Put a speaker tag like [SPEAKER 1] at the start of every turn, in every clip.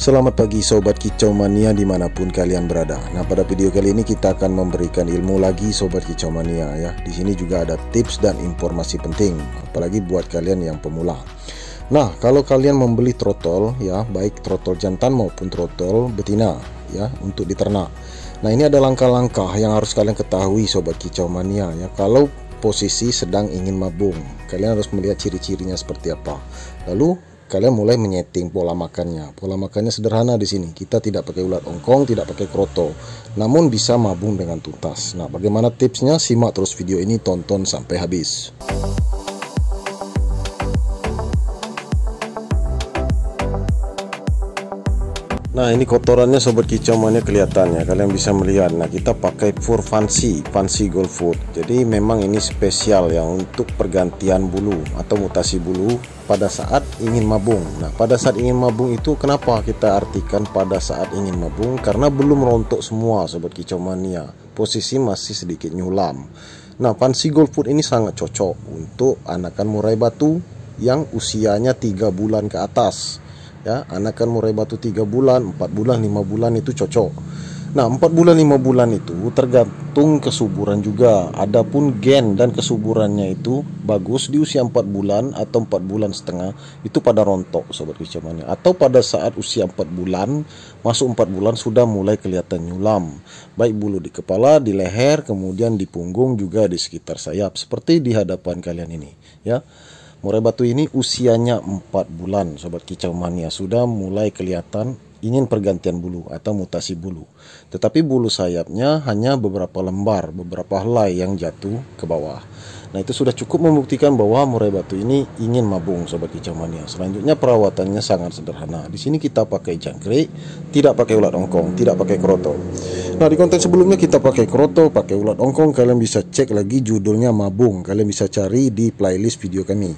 [SPEAKER 1] Selamat pagi Sobat Kicau Mania dimanapun kalian berada. Nah, pada video kali ini kita akan memberikan ilmu lagi Sobat Kicau Mania ya. Di sini juga ada tips dan informasi penting, apalagi buat kalian yang pemula. Nah, kalau kalian membeli trotol ya, baik trotol jantan maupun trotol betina ya, untuk diternak. Nah, ini ada langkah-langkah yang harus kalian ketahui Sobat Kicau Mania ya. Kalau posisi sedang ingin mabung, kalian harus melihat ciri-cirinya seperti apa. Lalu kalian mulai menyeting pola makannya. Pola makannya sederhana di sini. Kita tidak pakai ulat ongkong, tidak pakai kroto, namun bisa mabung dengan tuntas. Nah, bagaimana tipsnya? Simak terus video ini, tonton sampai habis. Nah, ini kotorannya Sobat Kicau Mania kelihatan ya, kalian bisa melihat. Nah, kita pakai fur fancy Gold Food. Jadi memang ini spesial ya untuk pergantian bulu atau mutasi bulu pada saat ingin mabung. Nah, pada saat ingin mabung itu kenapa kita artikan pada saat ingin mabung? Karena belum rontok semua Sobat Kicau Mania. Posisi masih sedikit nyulam. Nah, fancy Gold Food ini sangat cocok untuk anakan murai batu yang usianya 3 bulan ke atas. Ya, anakan murai batu 3 bulan, 4 bulan, 5 bulan itu cocok. Nah, 4 bulan 5 bulan itu tergantung kesuburan juga. Adapun gen dan kesuburannya itu bagus di usia 4 bulan atau 4 bulan setengah, itu pada rontok Sobat Kicau Mania. Atau pada saat usia 4 bulan, masuk 4 bulan sudah mulai kelihatan nyulam. Baik bulu di kepala, di leher, kemudian di punggung, juga di sekitar sayap. Seperti di hadapan kalian ini ya. Murai batu ini usianya 4 bulan Sobat Kicau Mania, sudah mulai kelihatan ingin pergantian bulu atau mutasi bulu. Tetapi bulu sayapnya hanya beberapa lembar, beberapa helai yang jatuh ke bawah. Nah, itu sudah cukup membuktikan bahwa murai batu ini ingin mabung Sobat Kicau Mania. Selanjutnya perawatannya sangat sederhana. Di sini kita pakai jangkrik, tidak pakai ulat ongkong, tidak pakai kroto. Nah, di konten sebelumnya kita pakai kroto, pakai ulat ongkong. Kalian bisa cek lagi judulnya mabung. Kalian bisa cari di playlist video kami.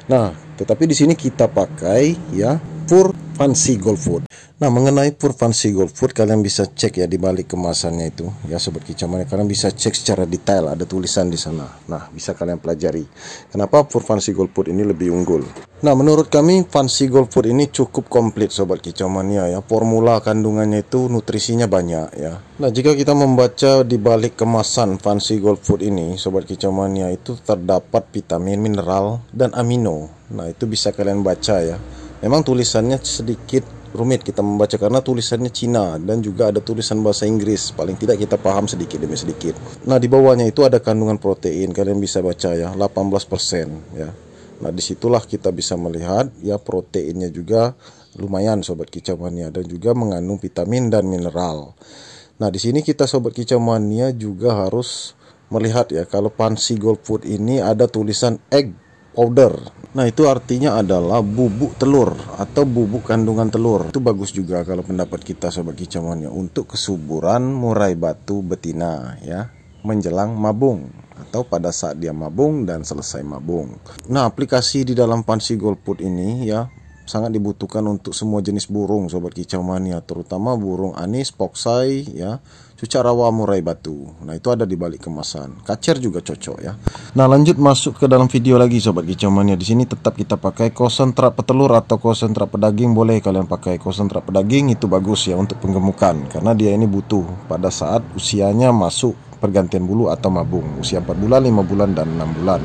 [SPEAKER 1] Nah, tetapi di sini kita pakai ya Fur Fancy Gold Food. Nah, mengenai Fur Fancy Gold Food, kalian bisa cek ya di balik kemasannya itu ya Sobat Kicau Mania. Kalian bisa cek secara detail, ada tulisan di sana. Nah, bisa kalian pelajari kenapa Fur Fancy Gold Food ini lebih unggul. Nah, menurut kami Fancy Gold Food ini cukup komplit Sobat Kicau Mania ya. Formula kandungannya itu nutrisinya banyak ya. Nah, jika kita membaca di balik kemasan Fancy Gold Food ini Sobat Kicau Mania, itu terdapat vitamin, mineral, dan amino. Nah, itu bisa kalian baca ya. Memang tulisannya sedikit rumit kita membaca karena tulisannya Cina dan juga ada tulisan bahasa Inggris. Paling tidak kita paham sedikit demi sedikit. Nah, di bawahnya itu ada kandungan protein, kalian bisa baca ya, 18% ya. Nah, disitulah kita bisa melihat ya, proteinnya juga lumayan Sobat Kicau Mania, dan juga mengandung vitamin dan mineral. Nah, di sini kita Sobat Kicau Mania juga harus melihat ya, kalau Fancy Gold Food ini ada tulisan egg powder. Nah, itu artinya adalah bubuk telur atau bubuk kandungan telur. Itu bagus juga kalau pendapat kita Sobat Kicau Mania untuk kesuburan murai batu betina ya, menjelang mabung atau pada saat dia mabung dan selesai mabung. Nah, aplikasi di dalam Fancy Gold Food ini ya sangat dibutuhkan untuk semua jenis burung Sobat Kicau Mania, terutama burung anis, poksai ya, cucak rawa, murai batu. Nah, itu ada di balik kemasan. Kacer juga cocok ya. Nah, lanjut masuk ke dalam video lagi Sobat Kicau Mania. Di sini tetap kita pakai konsentrat petelur atau konsentrat pedaging. Boleh kalian pakai konsentrat pedaging, itu bagus ya untuk penggemukan, karena dia ini butuh pada saat usianya masuk pergantian bulu atau mabung, usia 4 bulan, 5 bulan, dan 6 bulan.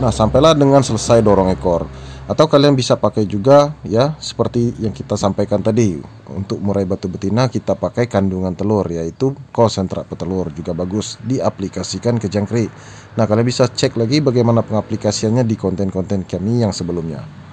[SPEAKER 1] Nah, sampailah dengan selesai dorong ekor. Atau kalian bisa pakai juga ya, seperti yang kita sampaikan tadi. Untuk murai batu betina kita pakai kandungan telur, yaitu konsentrat petelur, juga bagus diaplikasikan ke jangkrik. Nah, kalian bisa cek lagi bagaimana pengaplikasiannya di konten-konten kami yang sebelumnya.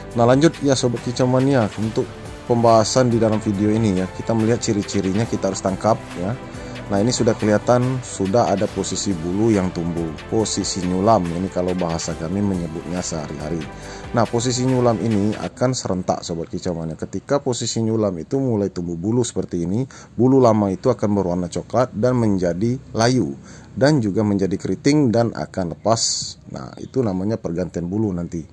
[SPEAKER 1] Nah, lanjut ya Sobat Kicau Mania, untuk pembahasan di dalam video ini ya, kita melihat ciri-cirinya, kita harus tangkap ya. Nah, ini sudah kelihatan, sudah ada posisi bulu yang tumbuh, posisi nyulam, ini kalau bahasa kami menyebutnya sehari-hari. Nah, posisi nyulam ini akan serentak Sobat Kicau Mania. Ketika posisi nyulam itu mulai tumbuh bulu seperti ini, bulu lama itu akan berwarna coklat dan menjadi layu, dan juga menjadi keriting dan akan lepas. Nah, itu namanya pergantian bulu nanti.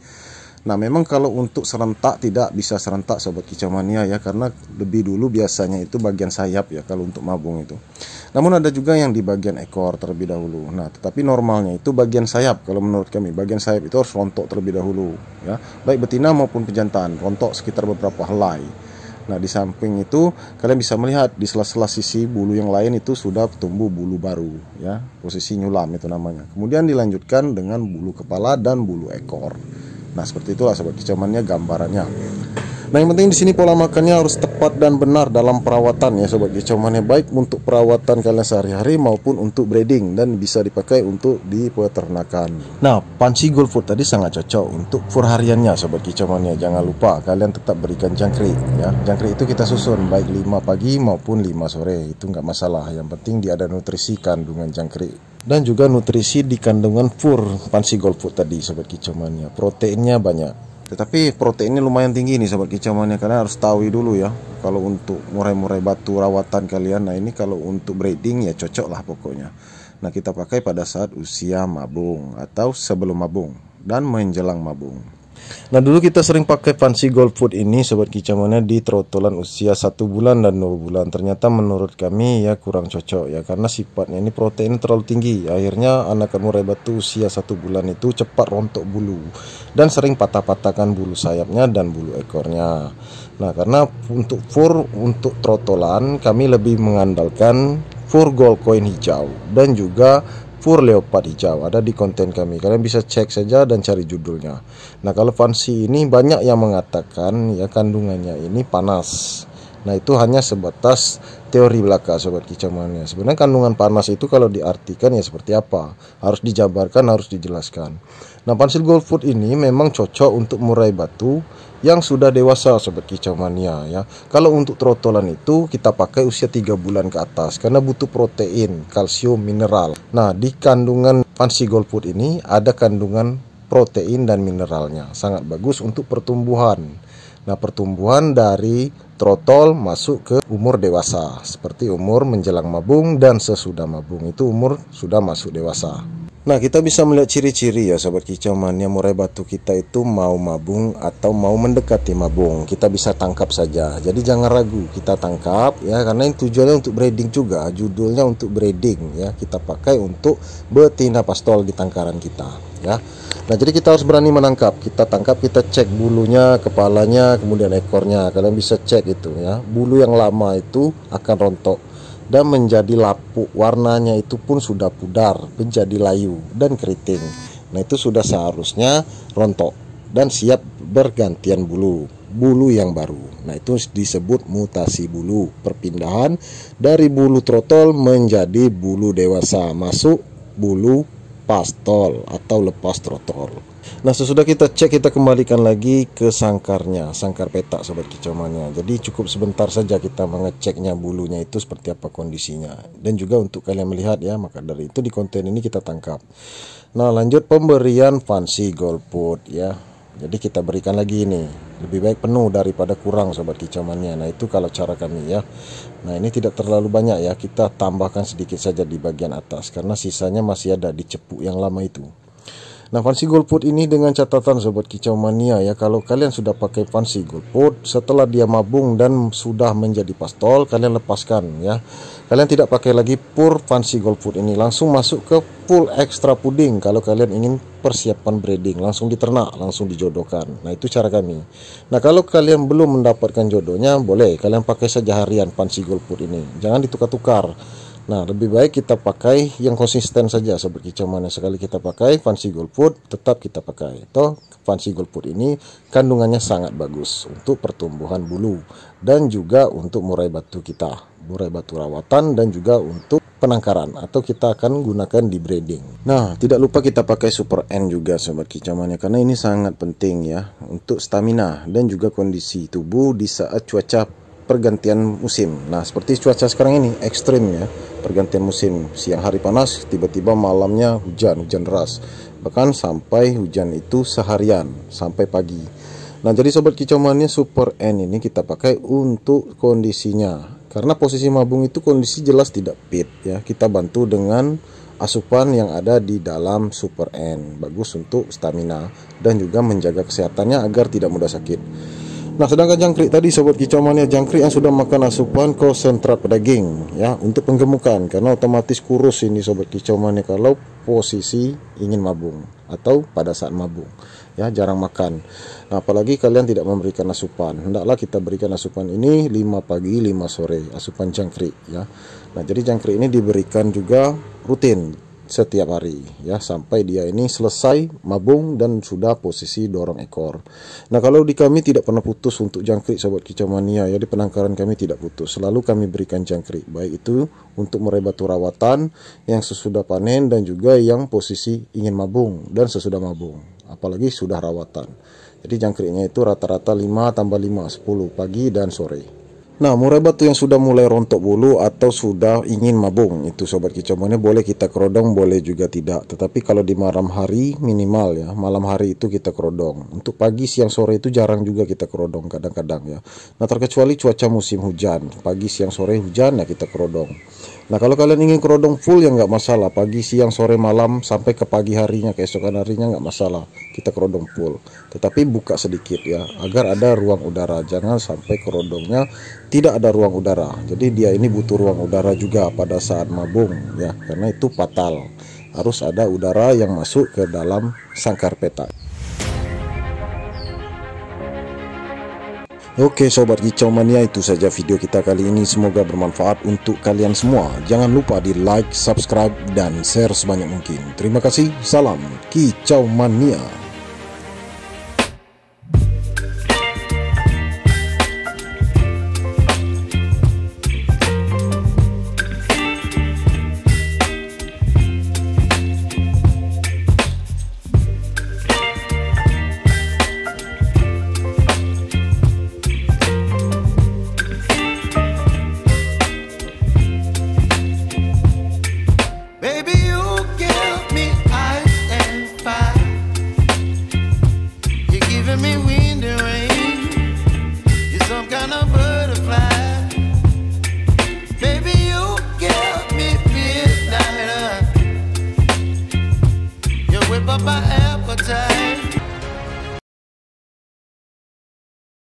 [SPEAKER 1] Nah, memang kalau untuk serentak tidak bisa serentak sobat kicau mania ya, karena lebih dulu biasanya itu bagian sayap ya kalau untuk mabung itu. Namun ada juga yang di bagian ekor terlebih dahulu. Nah, tetapi normalnya itu bagian sayap. Kalau menurut kami bagian sayap itu harus rontok terlebih dahulu ya, baik betina maupun pejantan, rontok sekitar beberapa helai. Nah, di samping itu kalian bisa melihat di sela-sela sisi bulu yang lain itu sudah tumbuh bulu baru ya, posisi nyulam itu namanya. Kemudian dilanjutkan dengan bulu kepala dan bulu ekor. Nah, seperti itulah sobat kicau mania gambarannya. Nah, yang penting di sini pola makannya harus tepat dan benar dalam perawatan ya sobat kicau mania, baik untuk perawatan kalian sehari-hari maupun untuk breeding, dan bisa dipakai untuk di peternakan. Nah, Fancy Gold Food tadi sangat cocok untuk fur hariannya sobat kicau mania. Jangan lupa kalian tetap berikan jangkrik ya. Jangkrik itu kita susun baik 5 pagi maupun 5 sore, itu nggak masalah. Yang penting dia ada nutrisi kandungan jangkrik dan juga nutrisi di kandungan fur Fancy Gold Food tadi sobat kicau mania. Proteinnya banyak. Tetapi proteinnya lumayan tinggi nih sobat kicau mania, karena harus tahu dulu ya kalau untuk murai-murai batu rawatan kalian. Nah, ini kalau untuk breeding ya cocok lah pokoknya. Nah, kita pakai pada saat usia mabung atau sebelum mabung dan menjelang mabung. Nah, dulu kita sering pakai Fancy Gold Food ini sobat kicau mania di trotolan usia 1 bulan dan 2 bulan. Ternyata menurut kami ya kurang cocok ya, karena sifatnya ini protein terlalu tinggi. Akhirnya anakan murai batu usia 1 bulan itu cepat rontok bulu dan sering patah-patahkan bulu sayapnya dan bulu ekornya. Nah, karena untuk fur untuk trotolan kami lebih mengandalkan fur gold coin hijau dan juga fur leopard hijau, ada di konten kami. Kalian bisa cek saja dan cari judulnya. Nah, kalau Fancy ini banyak yang mengatakan ya kandungannya ini panas. Nah, itu hanya sebatas teori belaka sobat kicau mania. Sebenarnya kandungan panas itu kalau diartikan ya seperti apa, harus dijabarkan, harus dijelaskan. Nah, Fancy Gold Food ini memang cocok untuk murai batu yang sudah dewasa sobat kicau mania ya. Kalau untuk trotolan itu kita pakai usia 3 bulan ke atas karena butuh protein, kalsium, mineral. Nah, di kandungan Fancy Gold Food ini ada kandungan protein dan mineralnya, sangat bagus untuk pertumbuhan. Nah, pertumbuhan dari trotol masuk ke umur dewasa, seperti umur menjelang mabung dan sesudah mabung itu umur sudah masuk dewasa. Nah, kita bisa melihat ciri-ciri ya sobat kicau mania, murai batu kita itu mau mabung atau mau mendekati mabung. Kita bisa tangkap saja. Jadi jangan ragu, kita tangkap ya, karena ini tujuannya untuk breeding juga. Judulnya untuk breeding ya. Kita pakai untuk betina pastol di tangkaran kita ya. Nah, jadi kita harus berani menangkap. Kita tangkap, kita cek bulunya, kepalanya, kemudian ekornya. Kalian bisa cek itu ya. Bulu yang lama itu akan rontok dan menjadi lapuk, warnanya itu pun sudah pudar, menjadi layu dan keriting. Nah, itu sudah seharusnya rontok dan siap bergantian bulu yang baru. Nah, itu disebut mutasi bulu, perpindahan dari bulu trotol menjadi bulu dewasa, masuk bulu pastol atau lepas trotol. Nah, sesudah kita cek, kita kembalikan lagi ke sangkarnya, sangkar petak sobat kicau mania. Jadi cukup sebentar saja kita mengeceknya bulunya itu seperti apa kondisinya, dan juga untuk kalian melihat ya. Maka dari itu di konten ini kita tangkap. Nah, lanjut pemberian Fancy Gold Food ya. Jadi kita berikan lagi ini, lebih baik penuh daripada kurang sobat kicau mania. Nah, itu kalau cara kami ya. Nah, ini tidak terlalu banyak ya, kita tambahkan sedikit saja di bagian atas karena sisanya masih ada di cepuk yang lama itu. Nah, Fancy Gold Food ini dengan catatan sobat kicau mania ya, kalau kalian sudah pakai Fancy Gold Food setelah dia mabung dan sudah menjadi pastol, kalian lepaskan ya. Kalian tidak pakai lagi pur Fancy Gold Food ini, langsung masuk ke full extra pudding. Kalau kalian ingin persiapan breeding, langsung diternak, langsung dijodohkan. Nah, itu cara kami. Nah, kalau kalian belum mendapatkan jodohnya, boleh kalian pakai saja harian Fancy Gold Food ini, jangan ditukar-tukar. Nah, lebih baik kita pakai yang konsisten saja sobat kicau mania. Sekali kita pakai Fancy Gold Food, tetap kita pakai. Toh Fancy Gold Food ini kandungannya sangat bagus untuk pertumbuhan bulu dan juga untuk murai batu kita, murai batu rawatan, dan juga untuk penangkaran atau kita akan gunakan di breeding. Nah, tidak lupa kita pakai Super N juga sobat kicau mania, karena ini sangat penting ya untuk stamina dan juga kondisi tubuh di saat cuaca pergantian musim. Nah, seperti cuaca sekarang ini ekstrim ya, pergantian musim, siang hari panas, tiba-tiba malamnya hujan deras, bahkan sampai hujan itu seharian sampai pagi. Nah, jadi sobat kicau mania, Super N ini kita pakai untuk kondisinya, karena posisi mabung itu kondisi jelas tidak fit ya. Kita bantu dengan asupan yang ada di dalam Super N. Bagus untuk stamina dan juga menjaga kesehatannya agar tidak mudah sakit. Nah, sedangkan jangkrik tadi sobat kicau mania, jangkrik yang sudah makan asupan konsentrat pedaging ya untuk penggemukan, karena otomatis kurus ini sobat kicau mania kalau posisi ingin mabung atau pada saat mabung ya, jarang makan. Nah, apalagi kalian tidak memberikan asupan, hendaklah kita berikan asupan ini 5 pagi 5 sore, asupan jangkrik ya. Nah, jadi jangkrik ini diberikan juga rutin setiap hari ya, sampai dia ini selesai mabung dan sudah posisi dorong ekor. Nah, kalau di kami tidak pernah putus untuk jangkrik sobat kicau mania ya, di penangkaran kami tidak putus, selalu kami berikan jangkrik, baik itu untuk meraih batu rawatan yang sesudah panen dan juga yang posisi ingin mabung dan sesudah mabung, apalagi sudah rawatan. Jadi jangkriknya itu rata-rata 5 tambah 5 10 pagi dan sore. Nah, murai batu yang sudah mulai rontok bulu atau sudah ingin mabung itu sobat kicau mania boleh kita kerodong, boleh juga tidak. Tetapi kalau di malam hari minimal ya, malam hari itu kita kerodong. Untuk pagi, siang, sore itu jarang juga kita kerodong kadang-kadang ya. Nah, terkecuali cuaca musim hujan, pagi, siang, sore hujan ya kita kerodong. Nah, kalau kalian ingin kerodong full ya nggak masalah, pagi, siang, sore, malam sampai ke pagi harinya, keesokan harinya nggak masalah, kita kerodong full. Tetapi buka sedikit ya, agar ada ruang udara, jangan sampai kerodongnya tidak ada ruang udara. Jadi dia ini butuh ruang udara juga pada saat mabung ya, karena itu fatal. Harus ada udara yang masuk ke dalam sangkar petak. Oke sobat kicau mania, itu saja video kita kali ini, semoga bermanfaat untuk kalian semua. Jangan lupa di like, subscribe, dan share sebanyak mungkin. Terima kasih, salam kicau mania.
[SPEAKER 2] Me